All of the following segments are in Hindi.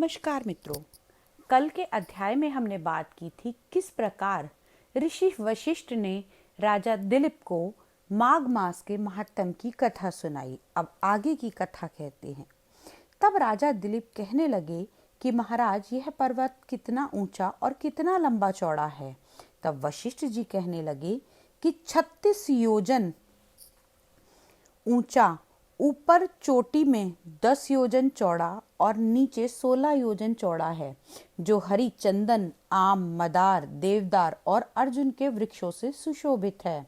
नमस्कार मित्रों, कल के अध्याय में हमने बात की थी किस प्रकार ऋषि वशिष्ठ ने राजा दिलीप को माघ मास के महात्म की कथा सुनाई। अब आगे की कथा कहते हैं। तब राजा दिलीप कहने लगे कि महाराज, यह पर्वत कितना ऊंचा और कितना लंबा चौड़ा है। तब वशिष्ठ जी कहने लगे कि 36 योजन ऊंचा, ऊपर चोटी में 10 योजन चौड़ा और नीचे 16 योजन चौड़ा है, जो हरी चंदन, आम, मदार, देवदार और अर्जुन के वृक्षों से सुशोभित है।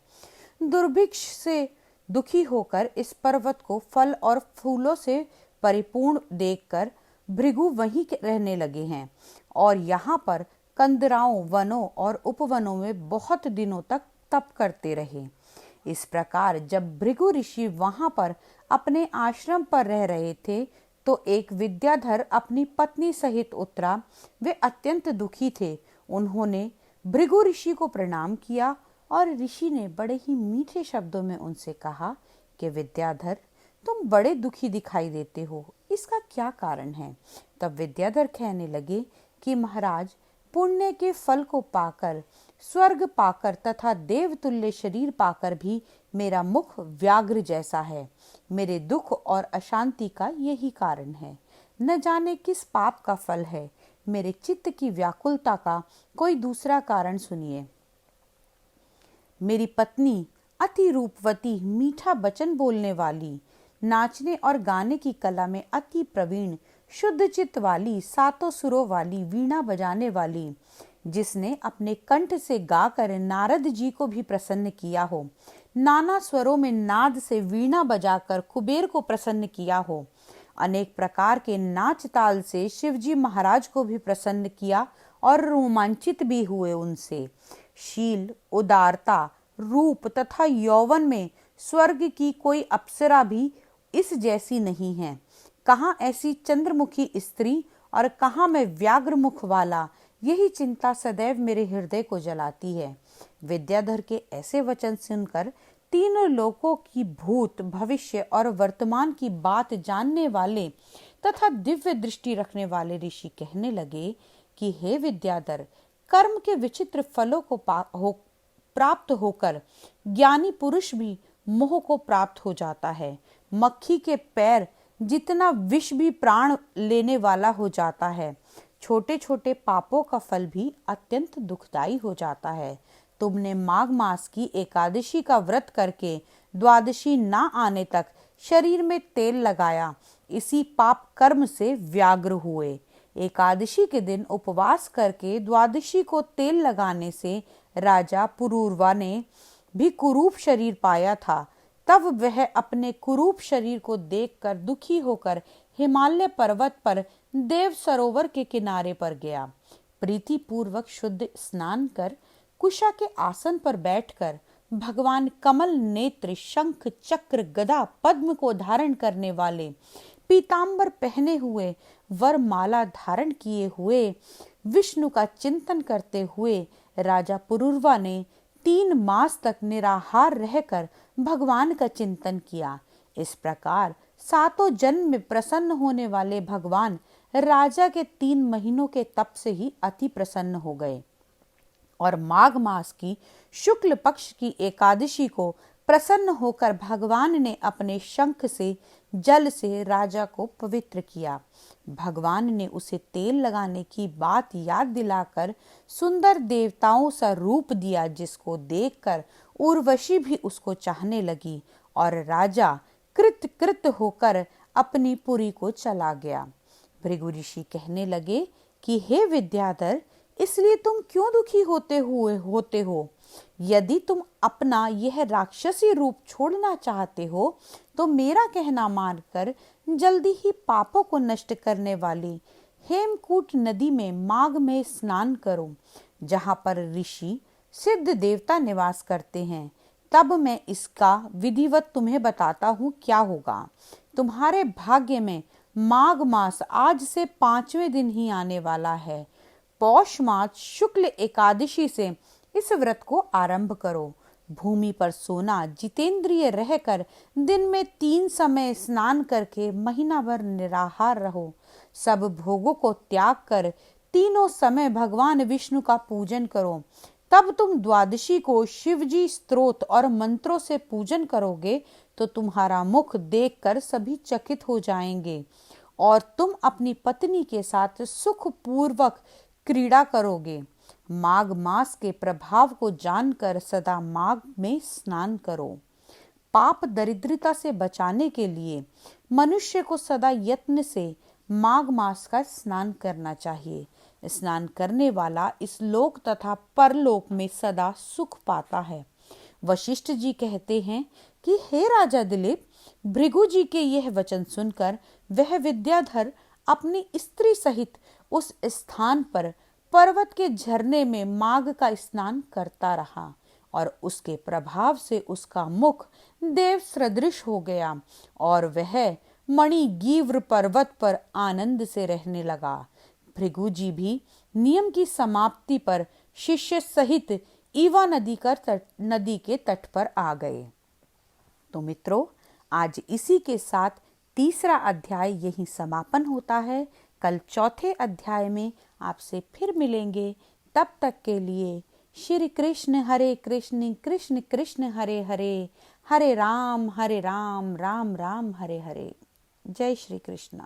दुर्भिक्ष से दुखी होकर इस पर्वत को फल और फूलों से परिपूर्ण देखकर भृगु वहीं रहने लगे हैं और यहाँ पर कंदराओं, वनों और उपवनों में बहुत दिनों तक तप करते रहे। इस प्रकार जब भृगु ऋषि वहां पर अपने आश्रम पर रह रहे थे तो एक विद्याधर अपनी पत्नी सहित उतरा। वे अत्यंत दुखी थे। उन्होंने भृगु ऋषि को प्रणाम किया और ऋषि ने बड़े ही मीठे शब्दों में उनसे कहा कि विद्याधर, तुम बड़े दुखी दिखाई देते हो, इसका क्या कारण है? तब विद्याधर कहने लगे कि महाराज, पुण्य के फल को पाकर, स्वर्ग पाकर तथा देवतुल्य शरीर पाकर भी मेरा मुख व्याघ्र जैसा है। मेरे दुख और अशांति का यही कारण है। न जाने किस पाप का फल है। मेरे चित्त की व्याकुलता का कोई दूसरा कारण सुनिए। मेरी पत्नी अति रूपवती, मीठा वचन बोलने वाली, नाचने और गाने की कला में अति प्रवीण, शुद्ध चित्त वाली, सातों सुरों वाली, वीणा बजाने वाली, जिसने अपने कंठ से गाकर नारद जी को भी प्रसन्न किया हो, नाना स्वरों में नाद से वीणा बजाकर कुबेर को प्रसन्न किया हो, अनेक प्रकार के नाच ताल से शिवजी महाराज को भी प्रसन्न किया और रोमांचित भी हुए उनसे। शील, उदारता, रूप तथा यौवन में स्वर्ग की कोई अप्सरा भी इस जैसी नहीं है। कहाँ ऐसी चंद्रमुखी स्त्री और कहाँ मैं व्याघ्र मुख वाला, यही चिंता सदैव मेरे हृदय को जलाती है। विद्याधर के ऐसे वचन सुनकर तीनों लोकों की भूत, भविष्य और वर्तमान की बात जानने वाले तथा दिव्य दृष्टि रखने वाले ऋषि कहने लगे कि हे विद्याधर, कर्म के विचित्र फलों को प्राप्त होकर ज्ञानी पुरुष भी मोह को प्राप्त हो जाता है। मक्खी के पैर जितना विष भी प्राण लेने वाला हो जाता है। छोटे छोटे पापों का फल भी अत्यंत दुखदाई हो जाता है। तुमने माघ मास की एकादशी का व्रत करके द्वादशी ना आने तक शरीर में तेल लगाया, इसी पाप कर्म से व्याग्र हुए। एकादशी के दिन उपवास करके द्वादशी को तेल लगाने से राजा पुरूरवा ने भी कुरूप शरीर पाया था। तब वह अपने कुरूप शरीर को देखकर दुखी होकर हिमालय पर्वत पर देव सरोवर के किनारे पर गया। प्रीति पूर्वक शुद्ध स्नान कर कुशा के आसन पर बैठकर भगवान कमल नेत्र, शंख, चक्र, गदा, पद्म को धारण करने वाले, पीतांबर पहने हुए, वर माला धारण किए हुए विष्णु का चिंतन करते हुए राजा पुरूरवा ने 3 मास तक निराहार रहकर भगवान का चिंतन किया। इस प्रकार 7 जन्म में प्रसन्न होने वाले भगवान राजा के 3 महीनों के तप से ही अति प्रसन्न हो गए और माघ मास की शुक्ल पक्ष की एकादशी को प्रसन्न होकर भगवान ने अपने शंख से, जल से राजा को पवित्र किया। भगवान ने उसे तेल लगाने की बात याद दिलाकर सुंदर देवताओं सा रूप दिया, जिसको देखकर उर्वशी भी उसको चाहने लगी और राजा कृत होकर अपनी पुरी को चला गया। भृगु ऋषि कहने लगे कि हे विद्याधर, इसलिए तुम क्यों दुखी होते हो? यदि तुम अपना यह राक्षसी रूप छोड़ना चाहते हो तो मेरा कहना मानकर जल्दी ही पापों को नष्ट करने वाली हेमकूट नदी में माघ में स्नान करो, जहाँ पर ऋषि सिद्ध देवता निवास करते हैं। तब मैं इसका विधिवत तुम्हें बताता हूँ क्या होगा। तुम्हारे भाग्य में माघ मास आज से 5वें दिन ही आने वाला है। पौष मास शुक्ल एकादशी से इस व्रत को आरंभ करो। भूमि पर सोना, जितेंद्रिय रहकर दिन में 3 समय स्नान करके महीना भर निराहार रहो। सब भोगों को त्याग कर तीनों समय भगवान विष्णु का पूजन करो। तब तुम द्वादशी को शिवजी स्तोत्र और मंत्रों से पूजन करोगे तो तुम्हारा मुख देखकर सभी चकित हो जाएंगे और तुम अपनी पत्नी के साथ सुख पूर्वक क्रीड़ा करोगे। माघ मास के प्रभाव को जानकर सदा माघ में स्नान करो। पाप दरिद्रता से बचाने के लिए मनुष्य को सदा यत्न से माघ मास का स्नान करना चाहिए। स्नान करने वाला इस लोक तथा परलोक में सदा सुख पाता है। वशिष्ठ जी कहते हैं कि हे राजा दिलीप, भृगु जी के यह वचन सुनकर वह विद्याधर अपनी स्त्री सहित उस स्थान पर पर्वत के झरने में माघ का स्नान करता रहा और उसके प्रभाव से उसका मुख देव सदृश हो गया और वह मणिगीव्र पर्वत पर आनंद से रहने लगा। भृगु जी भी नियम की समाप्ति पर शिष्य सहित ईवा नदी के तट पर आ गए। तो मित्रों, आज इसी के साथ तीसरा अध्याय यहीं समापन होता है। कल चौथे अध्याय में आपसे फिर मिलेंगे। तब तक के लिए श्री कृष्ण हरे कृष्ण कृष्ण कृष्ण हरे हरे, हरे राम राम राम हरे हरे। जय श्री कृष्ण।